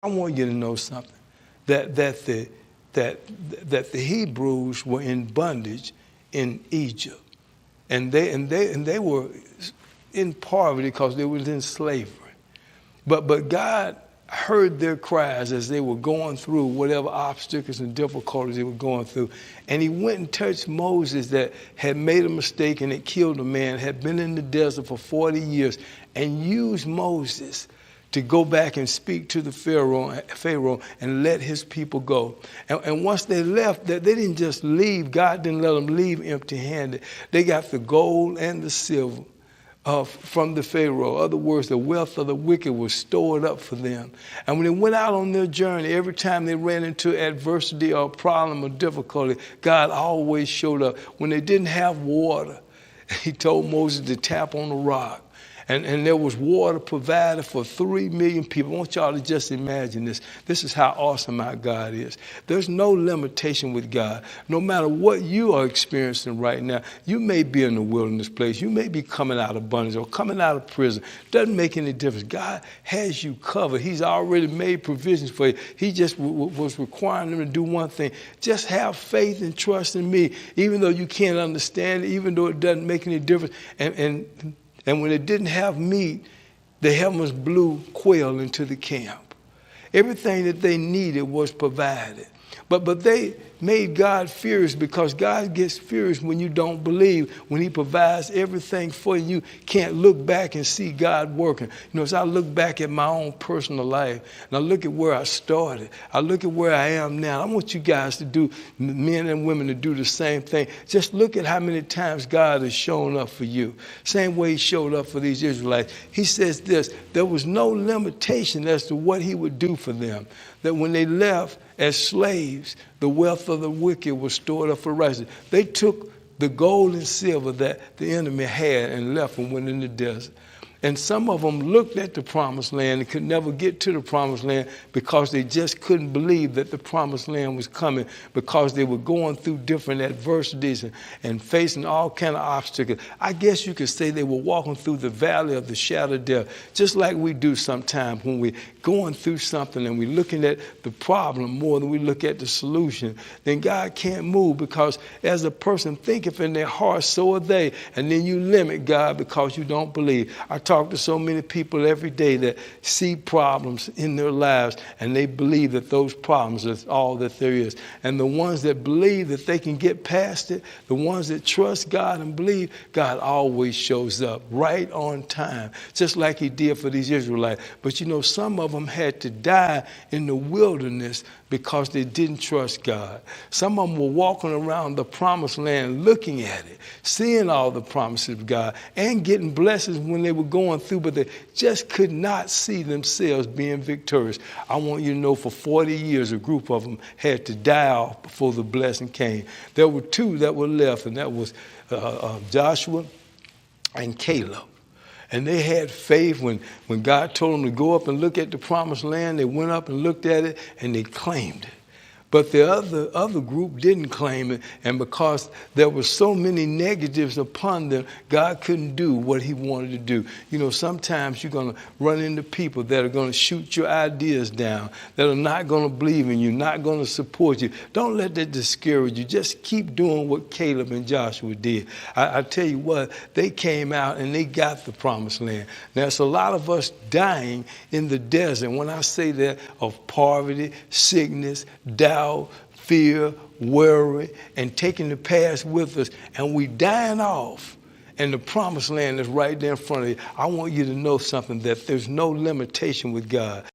I want you to know something, that the Hebrews were in bondage in Egypt, and they were in poverty because they were in slavery. But God heard their cries as they were going through whatever obstacles and difficulties they were going through. And he went and touched Moses that had made a mistake and had killed a man, had been in the desert for 40 years, and used Moses to go back and speak to the Pharaoh and let his people go. And once they left, they didn't just leave. God didn't let them leave empty-handed. They got the gold and the silver from the Pharaoh. In other words, the wealth of the wicked was stored up for them. And when they went out on their journey, every time they ran into adversity or problem or difficulty, God always showed up. When they didn't have water, he told Moses to tap on the rock. And there was water provided for 3 million people. I want y'all to just imagine this. This is how awesome our God is. There's no limitation with God. No matter what you are experiencing right now, you may be in the wilderness place. You may be coming out of bondage or coming out of prison. Doesn't make any difference. God has you covered. He's already made provisions for you. He just was requiring them to do one thing. Just have faith and trust in me, even though you can't understand it, even though it doesn't make any difference. And when they didn't have meat, the heavens blew quail into the camp. Everything that they needed was provided. But they made God furious, because God gets furious when you don't believe. When he provides everything for you, you can't look back and see God working. As I look back at my own personal life, and I look at where I started, I look at where I am now. I want you guys to do, men and women, to do the same thing. Just look at how many times God has shown up for you. Same way he showed up for these Israelites. He says this: there was no limitation as to what he would do for them. That when they left as slaves, the wealth of the wicked was stored up for righteousness. They took the gold and silver that the enemy had and left and went in the desert. And some of them looked at the promised land and could never get to the promised land because they just couldn't believe that the promised land was coming, because they were going through different adversities and facing all kind of obstacles. I guess you could say they were walking through the valley of the shadow of death, just like we do sometimes when we're going through something and we're looking at the problem more than we look at the solution. Then God can't move, because as a person thinketh in their heart, so are they. And then you limit God because you don't believe. I talk to so many people every day that see problems in their lives, and they believe that those problems are all that there is. And the ones that believe that they can get past it, the ones that trust God and believe, God always shows up right on time, just like he did for these Israelites. But some of them had to die in the wilderness because they didn't trust God. Some of them were walking around the promised land looking at it, seeing all the promises of God and getting blessings when they were going through, but they just could not see themselves being victorious. I want you to know, for 40 years, a group of them had to die off before the blessing came. There were 2 that were left, and that was Joshua and Caleb. And they had faith when God told them to go up and look at the promised land. They went up and looked at it, and they claimed it. But the other group didn't claim it, and because there were so many negatives upon them, God couldn't do what he wanted to do. Sometimes you're going to run into people that are going to shoot your ideas down, that are not going to believe in you, not going to support you. Don't let that discourage you. Just keep doing what Caleb and Joshua did. I tell you what, they came out and they got the promised land. Now, it's a lot of us dying in the desert. When I say that, of poverty, sickness, doubt, fear, worry, and taking the past with us, and we dying off, and the promised land is right there in front of you. I want you to know something, that there's no limitation with God.